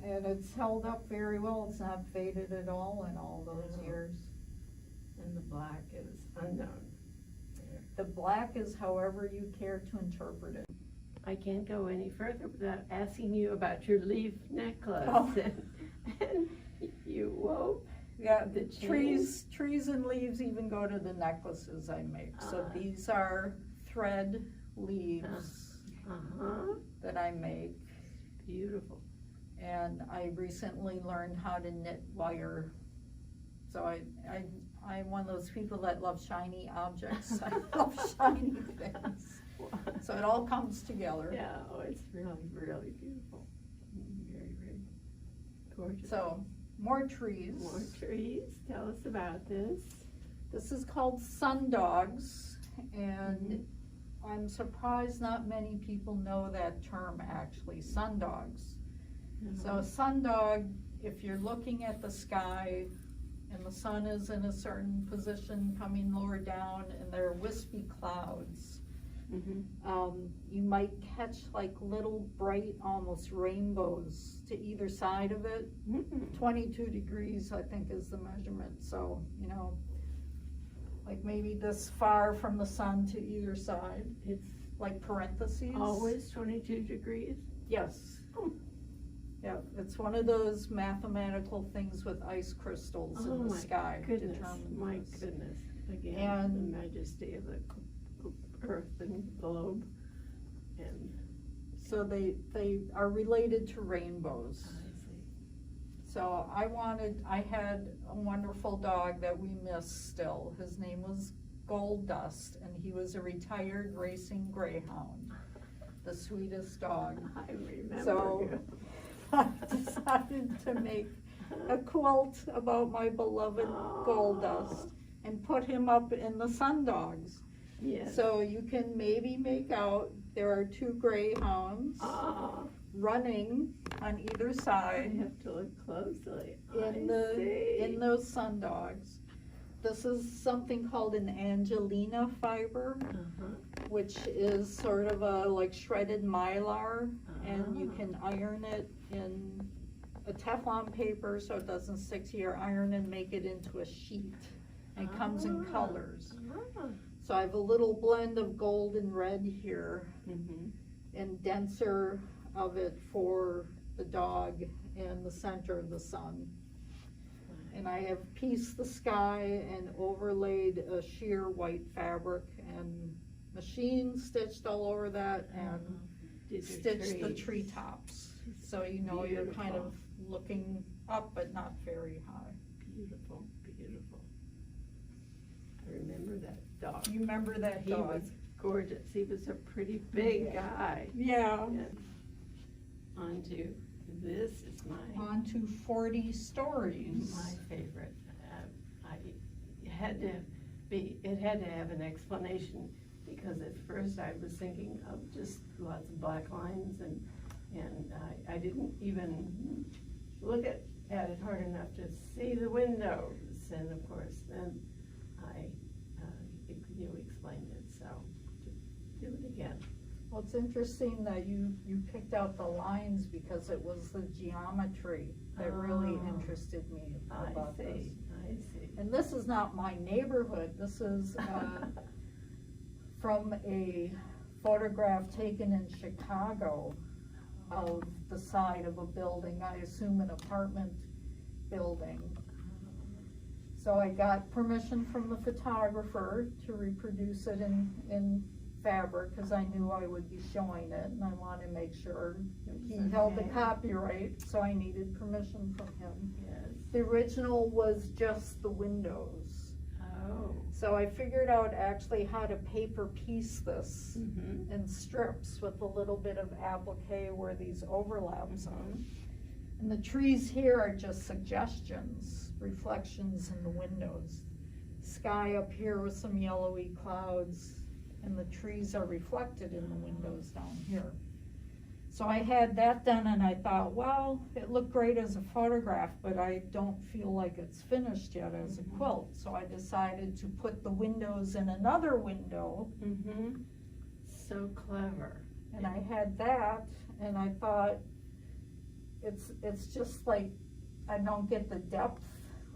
[SPEAKER 4] And it's held up very well. It's not faded at all in all those years.
[SPEAKER 1] And the black is unknown.
[SPEAKER 4] The black is however you care to interpret it.
[SPEAKER 1] I can't go any further without asking you about your leaf necklace.
[SPEAKER 4] Oh.
[SPEAKER 1] And you wove.
[SPEAKER 4] Yeah,
[SPEAKER 1] The
[SPEAKER 4] trees and leaves even go to the necklaces I make. So these are thread leaves that I make.
[SPEAKER 1] Beautiful.
[SPEAKER 4] And I recently learned how to knit wire. So I'm one of those people that love shiny objects. I love shiny things. So it all comes together.
[SPEAKER 1] Yeah, oh, it's really, really beautiful. Very, very gorgeous.
[SPEAKER 4] So more trees.
[SPEAKER 1] More trees. Tell us about this.
[SPEAKER 4] This is called sundogs, and I'm surprised not many people know that term actually, sundogs. So a sundog, if you're looking at the sky and the sun is in a certain position coming lower down and there are wispy clouds, you might catch like little bright almost rainbows to either side of it. 22 degrees I think is the measurement, so you know, like maybe this far from the sun to either side.
[SPEAKER 1] It's
[SPEAKER 4] like parentheses.
[SPEAKER 1] always 22 degrees?
[SPEAKER 4] Yes. Yeah, it's one of those mathematical things with ice crystals in the sky.
[SPEAKER 1] Goodness,
[SPEAKER 4] determine
[SPEAKER 1] my
[SPEAKER 4] this.
[SPEAKER 1] goodness. Again,
[SPEAKER 4] And-
[SPEAKER 1] the majesty of the earth and globe. And
[SPEAKER 4] So they are related to rainbows.
[SPEAKER 1] I see.
[SPEAKER 4] So I had a wonderful dog that we miss still. His name was Gold Dust, and he was a retired racing greyhound, the sweetest dog.
[SPEAKER 1] I remember
[SPEAKER 4] So
[SPEAKER 1] you.
[SPEAKER 4] I decided to make a quilt about my beloved Gold Dust and put him up in the sundogs.
[SPEAKER 1] Yes.
[SPEAKER 4] So you can maybe make out there are two greyhounds running on either
[SPEAKER 1] I
[SPEAKER 4] side
[SPEAKER 1] have to look closely.
[SPEAKER 4] in those sundogs. This is something called an Angelina fiber, which is sort of a like shredded mylar, and you can iron it in a Teflon paper so it doesn't stick to your iron and make it into a sheet. And it comes in colors. So I have a little blend of gold and red here, and denser of it for the dog and the center of the sun. And I have pieced the sky and overlaid a sheer white fabric and machine stitched all over that and stitched the treetops. So you know you're kind of looking up but not very high.
[SPEAKER 1] Beautiful, beautiful. I remember that dog.
[SPEAKER 4] You remember that
[SPEAKER 1] He
[SPEAKER 4] dog?
[SPEAKER 1] was gorgeous. He was a pretty big guy.
[SPEAKER 4] Yeah.
[SPEAKER 1] And on to this is
[SPEAKER 4] On to 40 stories.
[SPEAKER 1] my favorite. It had to have an explanation. because at first I was thinking of just lots of black lines, and I didn't even look at it hard enough to see the windows, and of course then you explained it, so to do it again.
[SPEAKER 4] Well, it's interesting that you picked out the lines, because it was the geometry that really interested me about this.
[SPEAKER 1] I see.
[SPEAKER 4] And this is not my neighborhood, this is from a photograph taken in Chicago of the side of a building, I assume an apartment building. So I got permission from the photographer to reproduce it in fabric, because I knew I would be showing it, and I wanted to make sure he held the copyright, so I needed permission from him.
[SPEAKER 1] Yes.
[SPEAKER 4] The original was just the windows.
[SPEAKER 1] Oh.
[SPEAKER 4] So I figured out actually how to paper piece this
[SPEAKER 1] Mm-hmm.
[SPEAKER 4] in strips with a little bit of applique where these overlaps are. And the trees here are just suggestions, reflections in the windows. Sky up here with some yellowy clouds, and the trees are reflected in the windows down here. So I had that done, and I thought, well, it looked great as a photograph, but I don't feel like it's finished yet as a quilt. So I decided to put the windows in another window.
[SPEAKER 1] Mm-hmm. So clever.
[SPEAKER 4] And I had that, and I thought, it's just like, I don't get the depth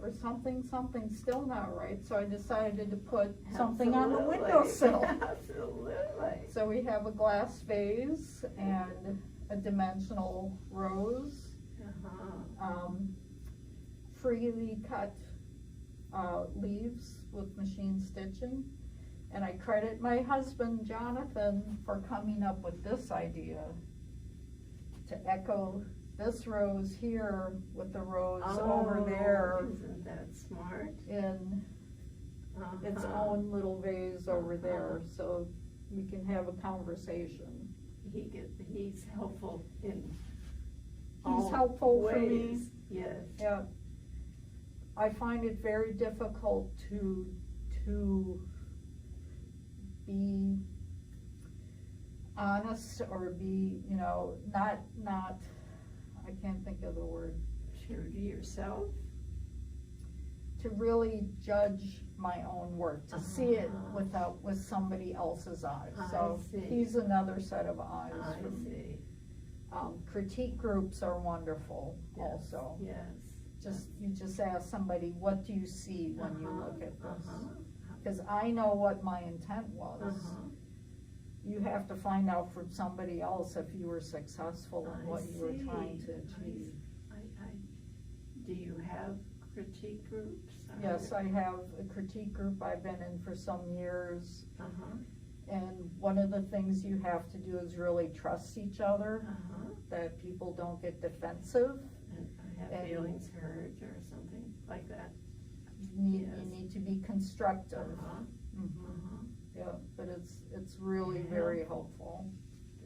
[SPEAKER 4] or something's still not right, so I decided to put something on the windowsill.
[SPEAKER 1] Absolutely.
[SPEAKER 4] So we have a glass vase and a dimensional rose, freely cut leaves with machine stitching. And I credit my husband, Jonathan, for coming up with this idea to echo this rose here with the rose over there.
[SPEAKER 1] Isn't that smart?
[SPEAKER 4] In its own little vase over there, so we can have a conversation.
[SPEAKER 1] He's helpful in
[SPEAKER 4] He's helpful
[SPEAKER 1] ways.
[SPEAKER 4] for me.
[SPEAKER 1] Yes.
[SPEAKER 4] Yeah. I find it very difficult to be honest or be, not, I can't think of the word.
[SPEAKER 1] True to yourself?
[SPEAKER 4] To really judge my own work, to see it with somebody else's eyes. So
[SPEAKER 1] see.
[SPEAKER 4] he's another set of eyes
[SPEAKER 1] I
[SPEAKER 4] for me.
[SPEAKER 1] see.
[SPEAKER 4] Critique groups are wonderful also.
[SPEAKER 1] Yes.
[SPEAKER 4] You just ask somebody, what do you see when you look at this? Because I know what my intent was. You have to find out from somebody else if you were successful in what you were trying to achieve.
[SPEAKER 1] Do you have critique groups?
[SPEAKER 4] Yes, I have a critique group I've been in for some years. And one of the things you have to do is really trust each other, that people don't get defensive.
[SPEAKER 1] And have feelings hurt or something like that.
[SPEAKER 4] You need to be constructive. Yeah, but it's really very helpful.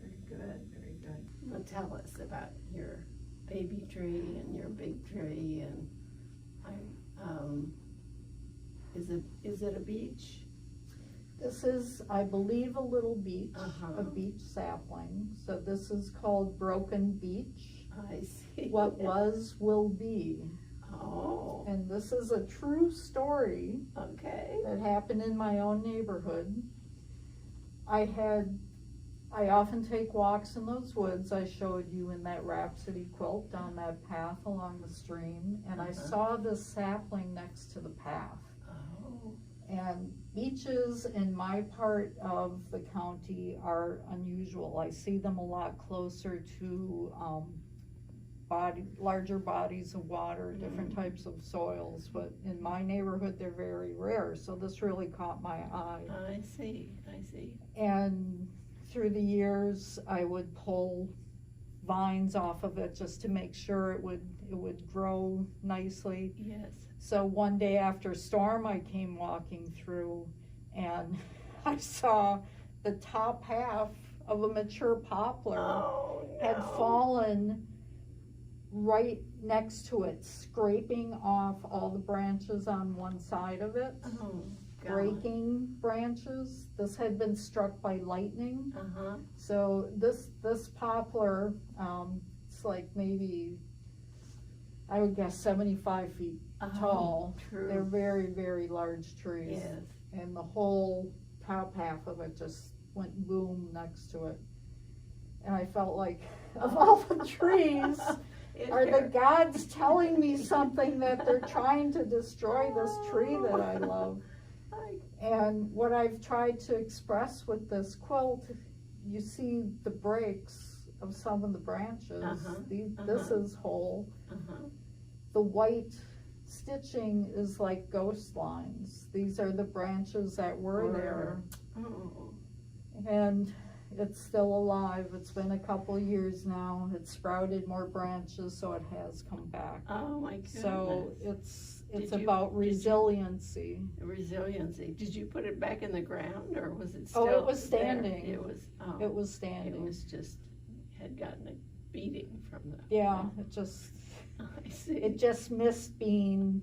[SPEAKER 1] Very good, very good. Well, tell us about your baby tree and your big tree, and is it a beech?
[SPEAKER 4] This is, I believe, a little beech, a beech sapling. So this is called broken beech.
[SPEAKER 1] I see.
[SPEAKER 4] What was will be.
[SPEAKER 1] Oh.
[SPEAKER 4] And this is a true story.
[SPEAKER 1] Okay.
[SPEAKER 4] That happened in my own neighborhood. I often take walks in those woods I showed you in that Rhapsody quilt down that path along the stream, and I saw this sapling next to the path.
[SPEAKER 1] Oh.
[SPEAKER 4] And beeches in my part of the county are unusual. I see them a lot closer to larger bodies of water, different types of soils, but in my neighborhood they're very rare, so this really caught my eye.
[SPEAKER 1] I see.
[SPEAKER 4] And through the years I would pull vines off of it just to make sure it would grow nicely.
[SPEAKER 1] Yes.
[SPEAKER 4] So one day after a storm I came walking through and I saw the top half of a mature poplar had fallen right next to it, scraping off all the branches on one side of it. breaking branches. This had been struck by lightning.
[SPEAKER 1] Uh-huh.
[SPEAKER 4] So this poplar, it's like maybe, I would guess 75 feet tall.
[SPEAKER 1] True.
[SPEAKER 4] They're very, very large trees.
[SPEAKER 1] Yes.
[SPEAKER 4] And the whole top half of it just went boom next to it. And I felt like, of all the trees, are the gods telling me something that they're trying to destroy this tree that I love? And what I've tried to express with this quilt, you see the breaks of some of the branches. This is whole. The white stitching is like ghost lines. These are the branches that were there. And it's still alive. It's been a couple years now. It's sprouted more branches, so it has come back.
[SPEAKER 1] Oh my goodness.
[SPEAKER 4] So it's about resiliency.
[SPEAKER 1] Resiliency. Did you put it back in the ground, or was it still?
[SPEAKER 4] Oh, it was standing.
[SPEAKER 1] There? It was. Oh,
[SPEAKER 4] it was standing.
[SPEAKER 1] It was just had gotten a beating from the.
[SPEAKER 4] Yeah, it just.
[SPEAKER 1] I see.
[SPEAKER 4] It just missed being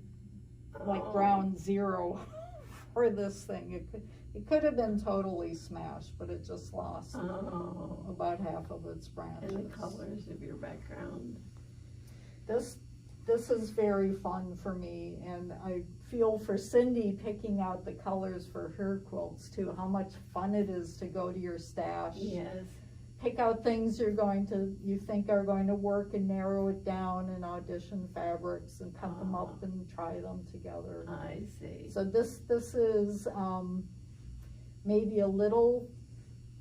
[SPEAKER 4] like ground zero for this thing. It could have been totally smashed, but it just lost about half of its branches.
[SPEAKER 1] And the colors of your background.
[SPEAKER 4] This is very fun for me, and I feel for Cindy picking out the colors for her quilts too. How much fun it is to go to your stash.
[SPEAKER 1] Yes.
[SPEAKER 4] Pick out things you think are going to work, and narrow it down, and audition fabrics and cut them up and try them together.
[SPEAKER 1] I see.
[SPEAKER 4] So this is maybe a little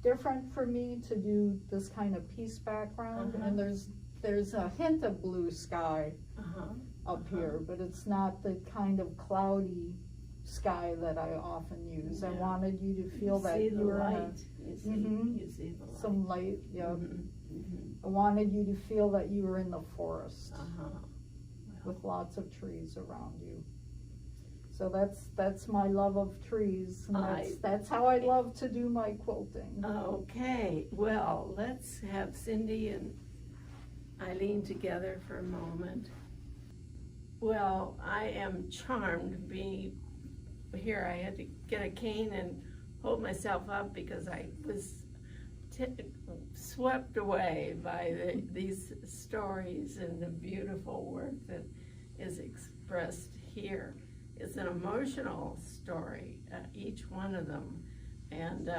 [SPEAKER 4] different for me to do this kind of piece background, and there's a hint of blue sky up here, but it's not the kind of cloudy sky that I often use. I wanted you to feel that you were in
[SPEAKER 1] you see the light.
[SPEAKER 4] some light, yeah. I wanted you to feel that you were in the forest with lots of trees around you. So that's my love of trees, and that's how I love to do my quilting.
[SPEAKER 1] Okay, well, let's have Cindy and Eileen together for a moment. Well, I am charmed to be here. I had to get a cane and hold myself up because I was swept away by these stories and the beautiful work that is expressed here. It's an emotional story, each one of them, and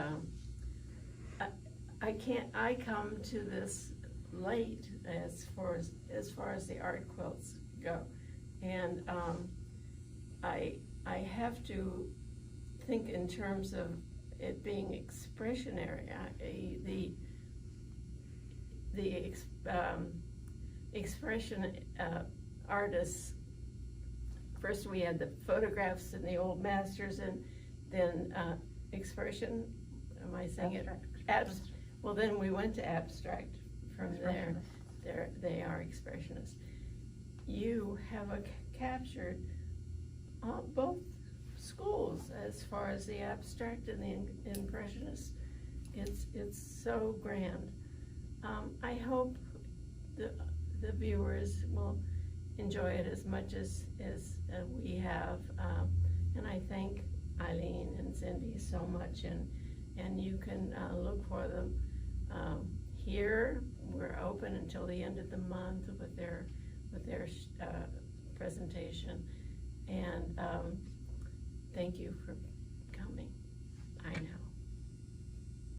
[SPEAKER 1] I come to this late as far as the art quilts go, and I have to think in terms of it being expressionary. The expression artists. First we had the photographs and the old masters, and then expression, am I saying
[SPEAKER 2] abstract.
[SPEAKER 1] Well, then we went to abstract from there. They are expressionists. You have captured both schools as far as the abstract and the impressionist. It's so grand. I hope the viewers will enjoy it as much as we have, and I thank Eileen and Cindy so much, and you can look for them here. We're open until the end of the month with their presentation, and thank you for